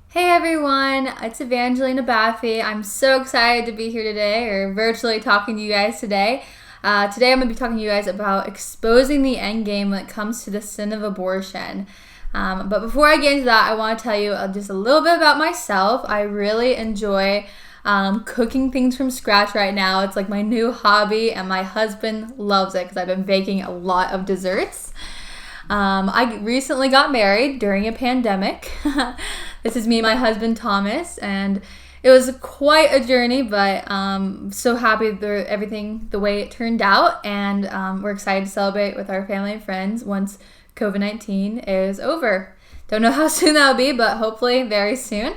Hey everyone, it's Evangeline Abaffy. I'm so excited to be here today, or virtually talking to you guys today. Today I'm going to be talking to you guys about exposing the endgame when it comes to the sin of abortion. But before I get into that, I want to tell you just a little bit about myself. I really enjoy cooking things from scratch right now. It's like my new hobby, and my husband loves it because I've been baking a lot of desserts. I recently got married during a pandemic. This is me and my husband Thomas, and it was quite a journey, but so happy with everything the way it turned out, and we're excited to celebrate with our family and friends once COVID-19 is over. Don't know how soon that'll be, but hopefully very soon.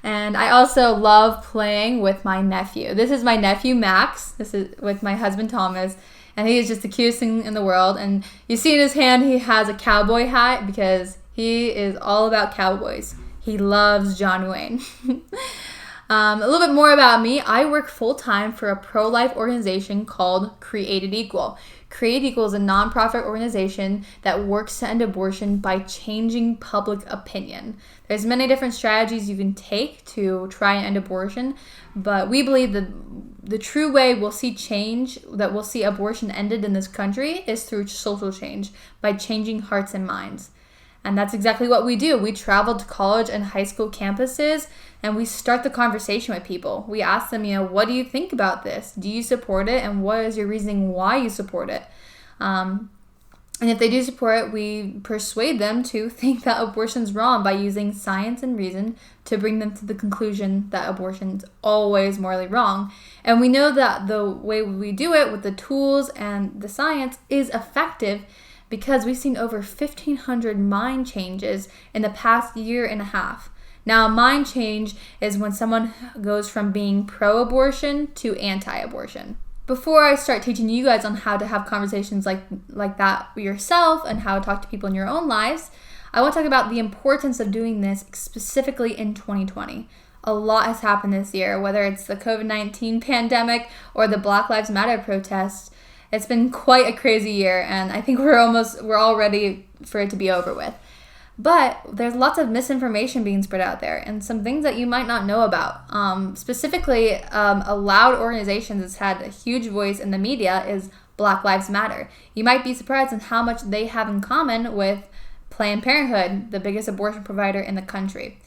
And I also love playing with my nephew. This is my nephew Max. This is with my husband Thomas. And he is just the cutest thing in the world. And you see in his hand, he has a cowboy hat because he is all about cowboys. He loves John Wayne. A little bit more about me. I work full-time for a pro-life organization called Created Equal. Created Equal is a nonprofit organization that works to end abortion by changing public opinion. There's many different strategies you can take to try and end abortion, but we believe that the true way we'll see change, that we'll see abortion ended in this country, is through social change, by changing hearts and minds. And that's exactly what we do. We travel to college and high school campuses, and we start the conversation with people. We ask them, what do you think about this? Do you support it? And what is your reasoning why you support it? And if they do support it, we persuade them to think that abortion's wrong by using science and reason to bring them to the conclusion that abortion's always morally wrong. And we know that the way we do it with the tools and the science is effective because we've seen over 1,500 mind changes in the past year and a half. Now, a mind change is when someone goes from being pro-abortion to anti-abortion. Before I start teaching you guys on how to have conversations like that yourself and how to talk to people in your own lives, I want to talk about the importance of doing this specifically in 2020. A lot has happened this year, whether it's the COVID-19 pandemic or the Black Lives Matter protests. It's been quite a crazy year, and I think we're all ready for it to be over with. But there's lots of misinformation being spread out there and some things that you might not know about. Specifically, a loud organization that's had a huge voice in the media is Black Lives Matter. You might be surprised at how much they have in common with Planned Parenthood, the biggest abortion provider in the country.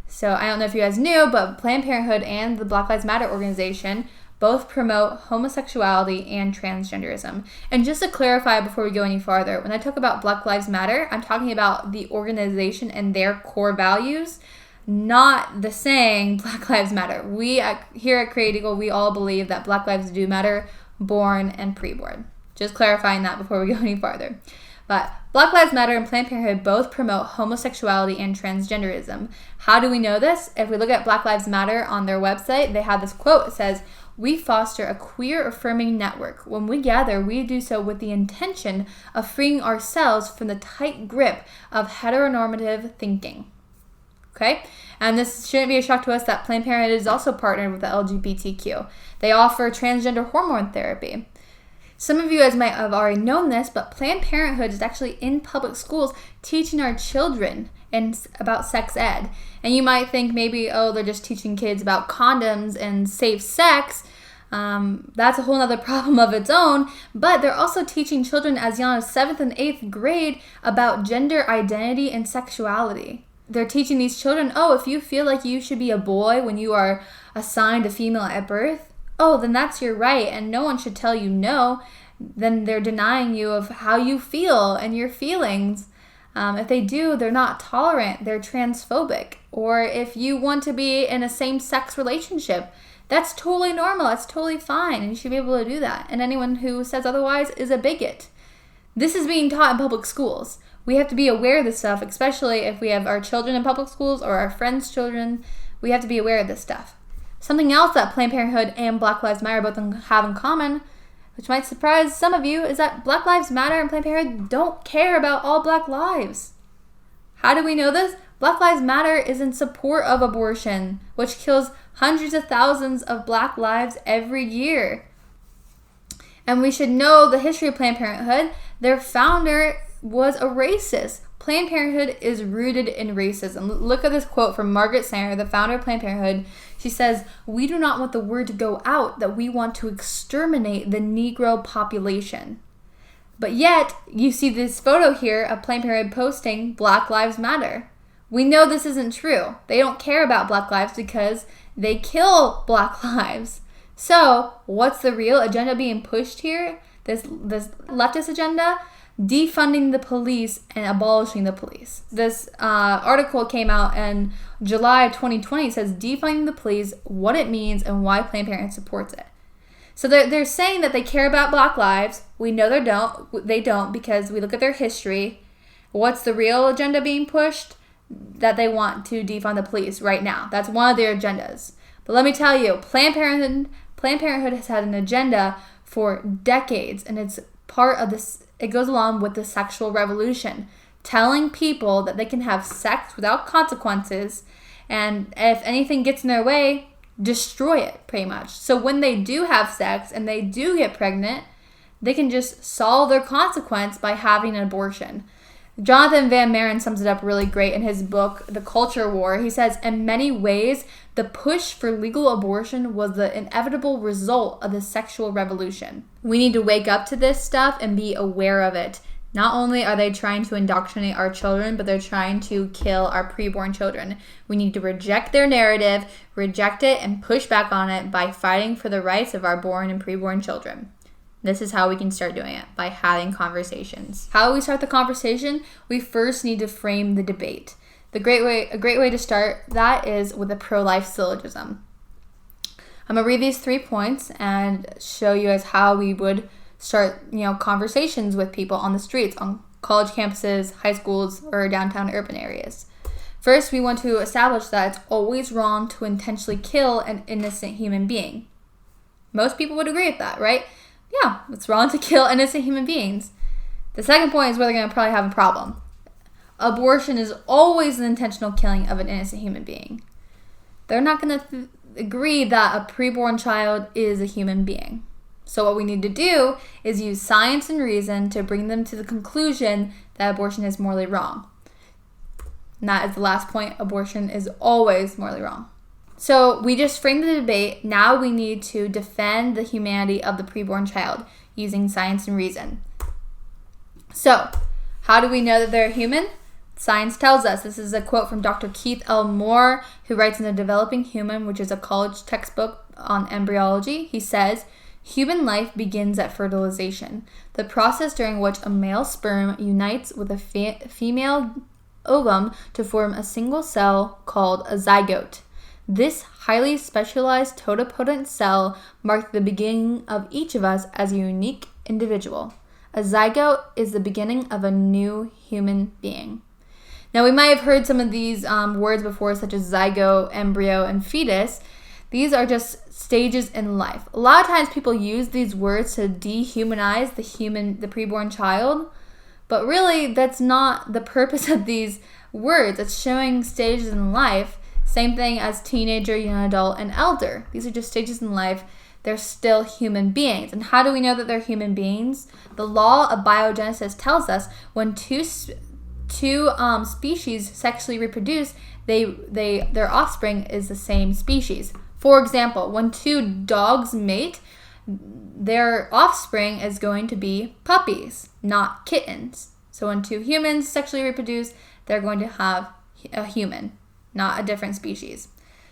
So I don't know if you guys knew, but Planned Parenthood and the Black Lives Matter organization both promote homosexuality and transgenderism. And just to clarify before we go any farther, when I talk about Black Lives Matter, I'm talking about the organization and their core values, not the saying Black Lives Matter. Here at Created Equal, we all believe that Black lives do matter, born and preborn. Just clarifying that before we go any farther. But Black Lives Matter and Planned Parenthood both promote homosexuality and transgenderism. How do we know this? If we look at Black Lives Matter on their website, they have this quote. It says, "We foster a queer-affirming network. When we gather, we do so with the intention of freeing ourselves from the tight grip of heteronormative thinking." Okay? And this shouldn't be a shock to us that Planned Parenthood is also partnered with the LGBTQ. They offer transgender hormone therapy. Some of you guys might have already known this, but Planned Parenthood is actually in public schools teaching our children about sex ed. And you might think maybe, they're just teaching kids about condoms and safe sex. That's a whole other problem of its own. But they're also teaching children as young as 7th and 8th grade about gender identity and sexuality. They're teaching these children, if you feel like you should be a boy when you are assigned a female at birth, then that's your right, and no one should tell you no. Then they're denying you of how you feel and your feelings. If they do, they're not tolerant, they're transphobic. Or if you want to be in a same-sex relationship, that's totally normal, that's totally fine, and you should be able to do that. And anyone who says otherwise is a bigot. This is being taught in public schools. We have to be aware of this stuff, especially if we have our children in public schools or our friends' children. We have to be aware of this stuff. Something else that Planned Parenthood and Black Lives Matter both have in common, which might surprise some of you, is that Black Lives Matter and Planned Parenthood don't care about all black lives. How do we know this? Black Lives Matter is in support of abortion, which kills hundreds of thousands of black lives every year. And we should know the history of Planned Parenthood. Their founder was a racist. Planned Parenthood is rooted in racism. Look at this quote from Margaret Sanger, the founder of Planned Parenthood. She says, "We do not want the word to go out that we want to exterminate the Negro population." But yet, you see this photo here of Planned Parenthood posting Black Lives Matter. We know this isn't true. They don't care about Black lives because they kill Black lives. So, what's the real agenda being pushed here? This leftist agenda? Defunding the police and abolishing the police. This article came out in July 2020. It says defunding the police, what it means, and why Planned Parenthood supports it. So they're saying that they care about Black lives. We know they don't because we look at their history. What's the real agenda being pushed? That they want to defund the police right now. That's one of their agendas. But let me tell you, Planned Parenthood has had an agenda for decades, and it's part of this. It goes along with the sexual revolution, telling people that they can have sex without consequences, and if anything gets in their way, destroy it, pretty much. So when they do have sex and they do get pregnant, they can just solve their consequence by having an abortion. Jonathan Van Maren sums it up really great in his book, The Culture War. He says, in many ways, the push for legal abortion was the inevitable result of the sexual revolution. We need to wake up to this stuff and be aware of it. Not only are they trying to indoctrinate our children, but they're trying to kill our preborn children. We need to reject their narrative, reject it, and push back on it by fighting for the rights of our born and preborn children. This is how we can start doing it, by having conversations. How do we start the conversation? We first need to frame the debate. A great way to start that is with a pro-life syllogism. I'm going to read these 3 points and show you guys how we would start, conversations with people on the streets, on college campuses, high schools, or downtown urban areas. First, we want to establish that it's always wrong to intentionally kill an innocent human being. Most people would agree with that, right? Yeah, it's wrong to kill innocent human beings. The second point is where they're going to probably have a problem. Abortion is always an intentional killing of an innocent human being. They're not going to agree that a preborn child is a human being. So what we need to do is use science and reason to bring them to the conclusion that abortion is morally wrong. And that is the last point. Abortion is always morally wrong. So we just framed the debate. Now we need to defend the humanity of the preborn child using science and reason. So how do we know that they're human? Science tells us. This is a quote from Dr. Keith L. Moore, who writes in The Developing Human, which is a college textbook on embryology. He says, human life begins at fertilization, the process during which a male sperm unites with a female ovum to form a single cell called a zygote. This highly specialized totipotent cell marked the beginning of each of us as a unique individual. A zygote is the beginning of a new human being. Now, we might have heard some of these words before, such as zygote, embryo, and fetus. These are just stages in life. A lot of times people use these words to dehumanize the preborn child, but really that's not the purpose of these words. It's showing stages in life. Same thing as teenager, young adult, and elder. These are just stages in life. They're still human beings. And how do we know that they're human beings? The law of biogenesis tells us when two species sexually reproduce, their offspring is the same species. For example, when 2 dogs mate, their offspring is going to be puppies, not kittens. So when 2 humans sexually reproduce, they're going to have a human, not a different species.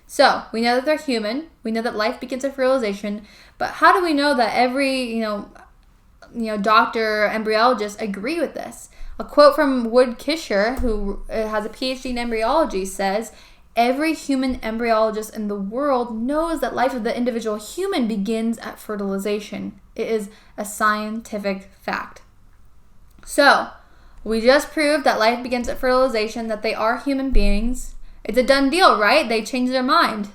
So we know that they're human. We know that life begins at fertilization. But how do we know that every doctor or embryologist agree with this? A quote from Wood Kisher, who has a PhD in embryology, says, every human embryologist in the world knows that life of the individual human begins at fertilization. It is a scientific fact. So we just proved that life begins at fertilization, that they are human beings. It's a done deal, right? They changed their mind.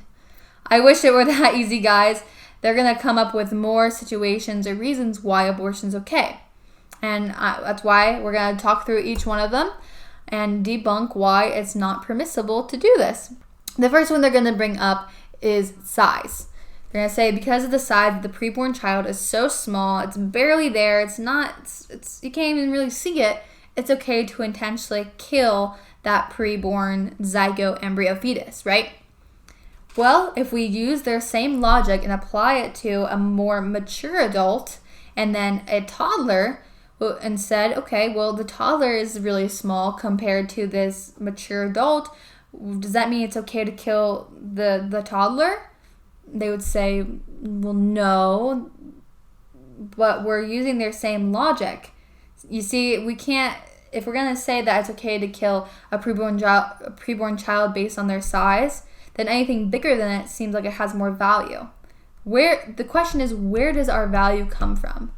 I wish it were that easy, guys. They're going to come up with more situations or reasons why abortion's okay. And that's why we're going to talk through each one of them and debunk why it's not permissible to do this. The first one they're going to bring up is size. They're going to say because of the size of the preborn child is so small, it's barely there, you can't even really see it, it's okay to intentionally kill that preborn zygote embryo fetus, right? Well, if we use their same logic and apply it to a more mature adult and then a toddler, and said, okay, well, the toddler is really small compared to this mature adult. Does that mean it's okay to kill the toddler? They would say, well, no, but we're using their same logic. You see, we can't, if we're going to say that it's okay to kill a preborn child based on their size, then anything bigger than it seems like it has more value. The question is, where does our value come from?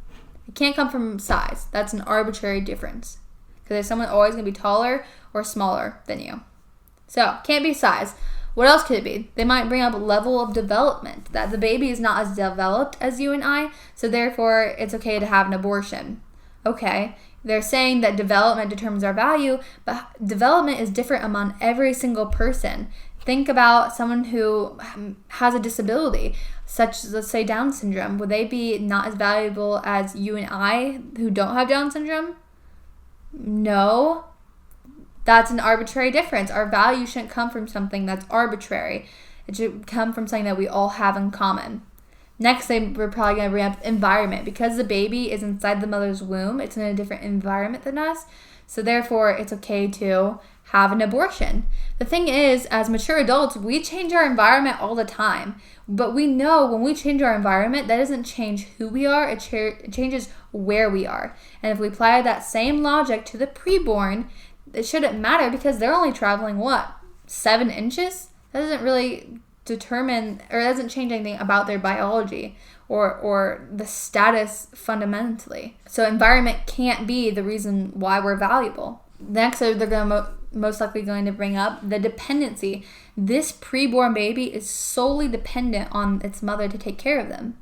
It can't come from size. That's an arbitrary difference. Because there's someone always going to be taller or smaller than you. So, can't be size. What else could it be? They might bring up level of development, that the baby is not as developed as you and I, so therefore it's okay to have an abortion. Okay, they're saying that development determines our value, but development is different among every single person. Think about someone who has a disability, such as, let's say, Down syndrome. Would they be not as valuable as you and I who don't have Down syndrome? No. That's an arbitrary difference. Our value shouldn't come from something that's arbitrary. It should come from something that we all have in common. Next, we're probably going to bring up environment. Because the baby is inside the mother's womb, it's in a different environment than us. So therefore, it's okay to have an abortion. The thing is, as mature adults, we change our environment all the time. But we know when we change our environment, that doesn't change who we are, it changes where we are. And if we apply that same logic to the preborn, it shouldn't matter because they're only traveling, 7 inches? That doesn't really determine, or doesn't change anything about their biology or the status fundamentally. So environment can't be the reason why we're valuable. Next, they're going to most likely going to bring up the dependency. This preborn baby is solely dependent on its mother to take care of them.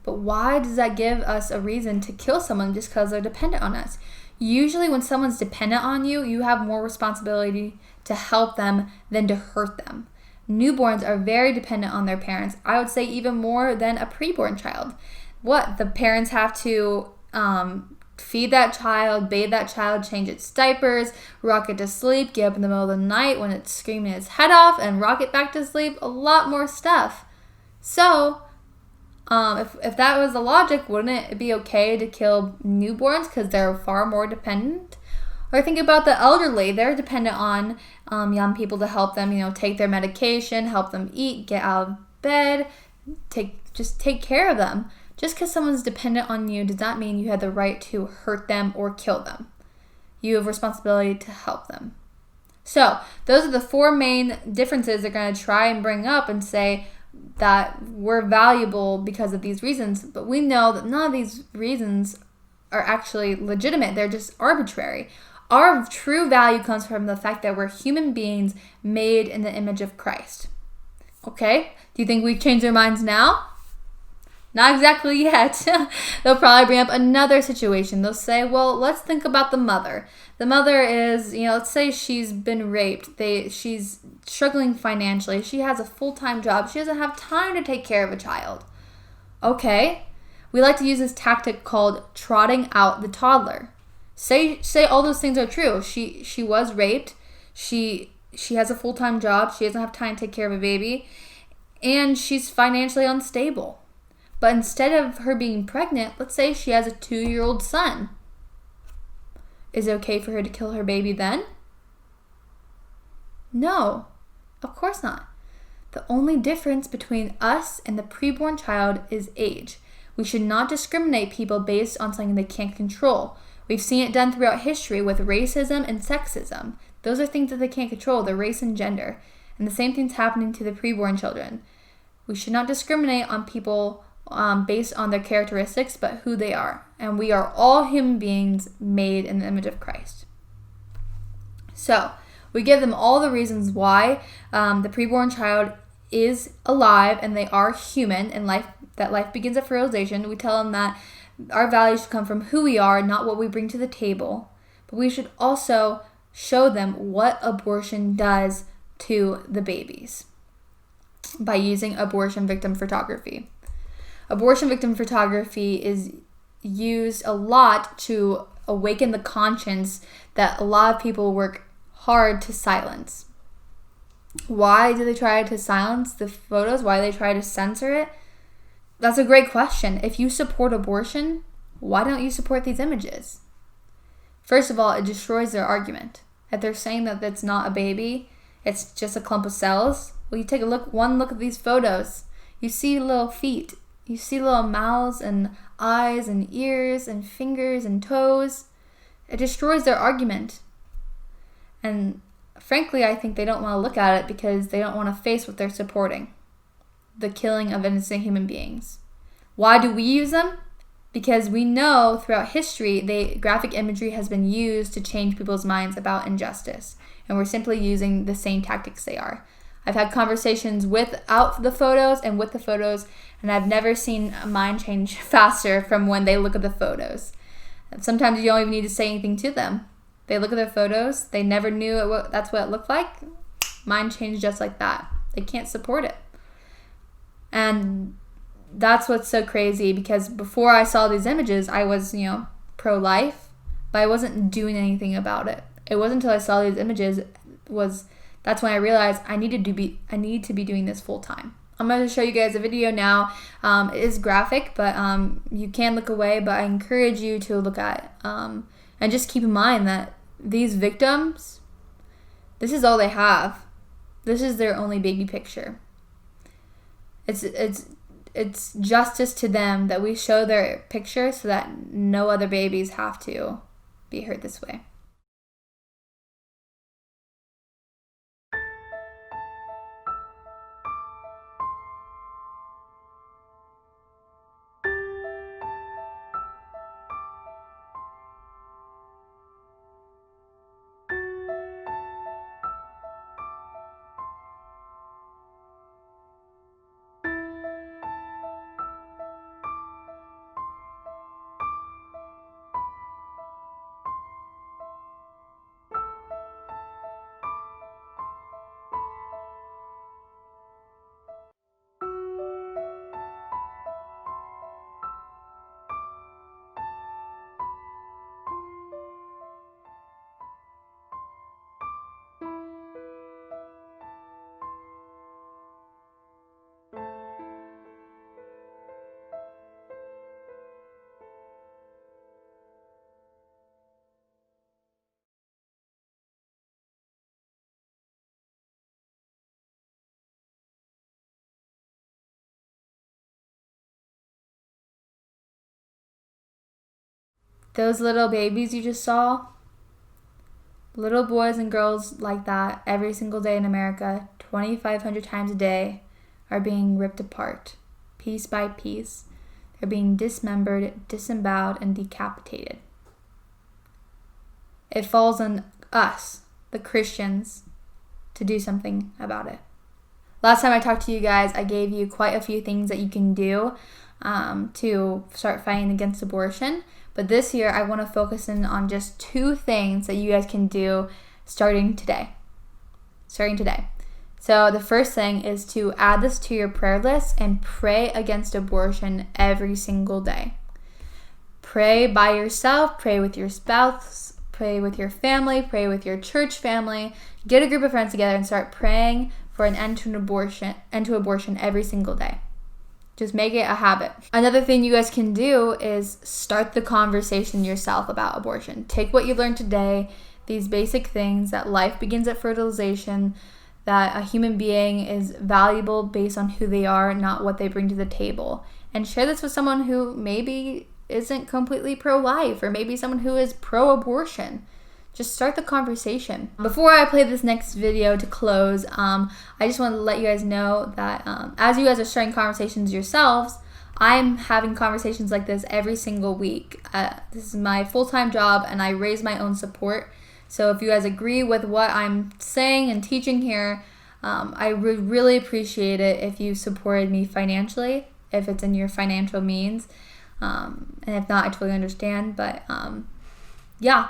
But why does that give us a reason to kill someone just because they're dependent on us? Usually when someone's dependent on you, you have more responsibility to help them than to hurt them. Newborns are very dependent on their parents. I would say even more than a preborn child. The parents have to feed that child, bathe that child, change its diapers, rock it to sleep, get up in the middle of the night when it's screaming its head off, and rock it back to sleep. A lot more stuff. So, if that was the logic, wouldn't it be okay to kill newborns because they're far more dependent? Or think about the elderly. They're dependent on young people to help them, take their medication, help them eat, get out of bed, just take care of them. Just because someone's dependent on you does not mean you have the right to hurt them or kill them. You have responsibility to help them. So those are the 4 main differences they're going to try and bring up and say that we're valuable because of these reasons. But we know that none of these reasons are actually legitimate. They're just arbitrary. Our true value comes from the fact that we're human beings made in the image of Christ. Okay? Do you think we've changed our minds now? Not exactly yet. They'll probably bring up another situation. They'll say, well, let's think about the mother. The mother is, let's say she's been raped. She's struggling financially. She has a full-time job. She doesn't have time to take care of a child. Okay. We like to use this tactic called trotting out the toddler. Say all those things are true. She was raped. She has a full-time job. She doesn't have time to take care of a baby. And she's financially unstable. But instead of her being pregnant, let's say she has a 2-year-old son. Is it okay for her to kill her baby then? No, of course not. The only difference between us and the preborn child is age. We should not discriminate people based on something they can't control. We've seen it done throughout history with racism and sexism. Those are things that they can't control, their race and gender. And the same thing's happening to the preborn children. We should not discriminate on people based on their characteristics, but who they are. And we are all human beings made in the image of Christ. So, we give them all the reasons why the preborn child is alive and they are human and that life begins at fertilization. We tell them that our values should come from who we are, not what we bring to the table. But we should also show them what abortion does to the babies by using abortion victim photography. Abortion victim photography is used a lot to awaken the conscience that a lot of people work hard to silence. Why do they try to silence the photos? Why do they try to censor it? That's a great question. If you support abortion, why don't you support these images? First of all, it destroys their argument. If they're saying that it's not a baby, it's just a clump of cells. Well, you take one look at these photos. You see little feet. You see little mouths and eyes and ears and fingers and toes. It destroys their argument. And frankly, I think they don't want to look at it because they don't want to face what they're supporting. The killing of innocent human beings. Why do we use them? Because we know throughout history, graphic imagery has been used to change people's minds about injustice. And we're simply using the same tactics they are. I've had conversations without the photos and with the photos, and I've never seen a mind change faster from when they look at the photos. Sometimes you don't even need to say anything to them. They look at their photos, they never knew that's what it looked like. Mind change just like that. They can't support it. And that's what's so crazy, because before I saw these images, I was, pro-life, but I wasn't doing anything about it. It wasn't until I saw these images that's when I realized I need to be doing this full time. I'm going to show you guys a video now. It is graphic, but you can look away, but I encourage you to look at it. And just keep in mind that these victims, this is all they have. This is their only baby picture. It's justice to them that we show their picture so that no other babies have to be hurt this way. Those little babies you just saw, little boys and girls like that every single day in America, 2,500 times a day, are being ripped apart, piece by piece. They're being dismembered, disemboweled, and decapitated. It falls on us, the Christians, to do something about it. Last time I talked to you guys, I gave you quite a few things that you can do to start fighting against abortion. But this year, I want to focus in on just 2 things that you guys can do starting today. So the first thing is to add this to your prayer list and pray against abortion every single day. Pray by yourself, pray with your spouse, pray with your family, pray with your church family. Get a group of friends together and start praying for an end to abortion every single day. Just make it a habit. Another thing you guys can do is start the conversation yourself about abortion. Take what you learned today, these basic things, that life begins at fertilization, that a human being is valuable based on who they are, not what they bring to the table. And share this with someone who maybe isn't completely pro-life, or maybe someone who is pro-abortion. Just start the conversation. Before I play this next video to close, I just want to let you guys know that as you guys are starting conversations yourselves, I'm having conversations like this every single week. This is my full-time job, and I raise my own support. So if you guys agree with what I'm saying and teaching here, I would really appreciate it if you supported me financially, if it's in your financial means. And if not, I totally understand. But yeah,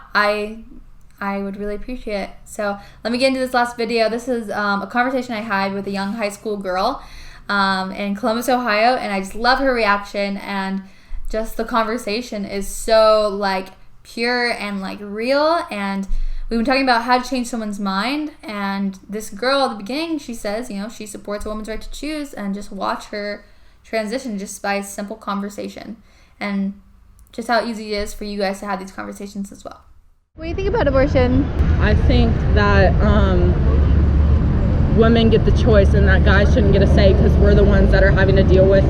I would really appreciate it. So let me get into this last video. This is a conversation I had with a young high school girl in Columbus, Ohio, and I just love her reaction, and just the conversation is so pure and like real. And we've been talking about how to change someone's mind. And this girl at the beginning, she says, she supports a woman's right to choose, and just watch her transition just by simple conversation, and just how easy it is for you guys to have these conversations as well. What do you think about abortion? I think that women get the choice, and that guys shouldn't get a say, because we're the ones that are having to deal with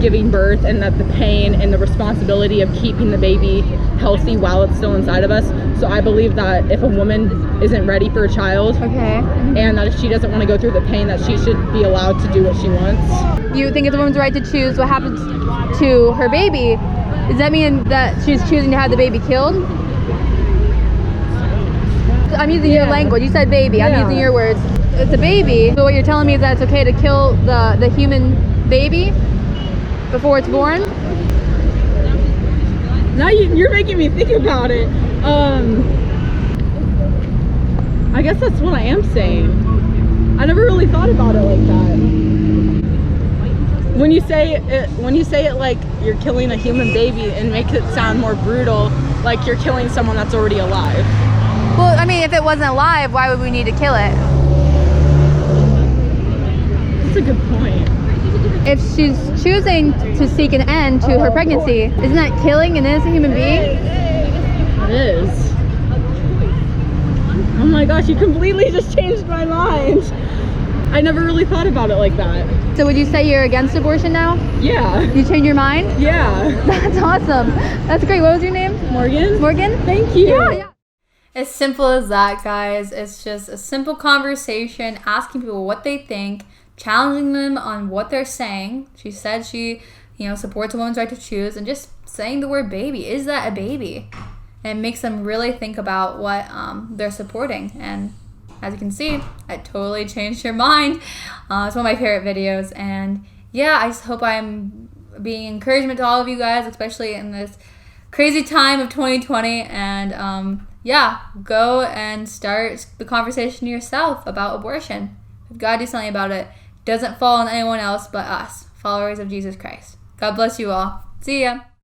giving birth, and that the pain and the responsibility of keeping the baby healthy while it's still inside of us. So I believe that if a woman isn't ready for a child, and that if she doesn't want to go through the pain, that she should be allowed to do what she wants. You think it's a woman's right to choose what happens to her baby? Does that mean that she's choosing to have the baby killed? I'm using your language. You said baby. I'm using your words. It's a baby. So what you're telling me is that it's okay to kill the human baby before it's born? Now you're making me think about it. I guess that's what I am saying. I never really thought about it like that. When you say it like you're killing a human baby, it makes it sound more brutal, like you're killing someone that's already alive. Well, I mean, if it wasn't alive, why would we need to kill it? That's a good point. If she's choosing to seek an end to her pregnancy, isn't that killing an innocent human being? It is. Oh my gosh, you completely just changed my mind. I never really thought about it like that. So would you say you're against abortion now? Yeah. You changed your mind? Yeah. That's awesome. That's great. What was your name? Morgan. Morgan? Thank you. Yeah. As simple as that, guys. It's just a simple conversation, asking people what they think, challenging them on what they're saying. She said she, supports a woman's right to choose, and just saying the word baby. Is that a baby? And it makes them really think about what they're supporting. And as you can see, I totally changed your mind. It's one of my favorite videos. And yeah, I just hope I'm being encouragement to all of you guys, especially in this crazy time of 2020. And go and start the conversation yourself about abortion. If God do something about it, doesn't fall on anyone else but us, followers of Jesus Christ. God bless you all. See ya.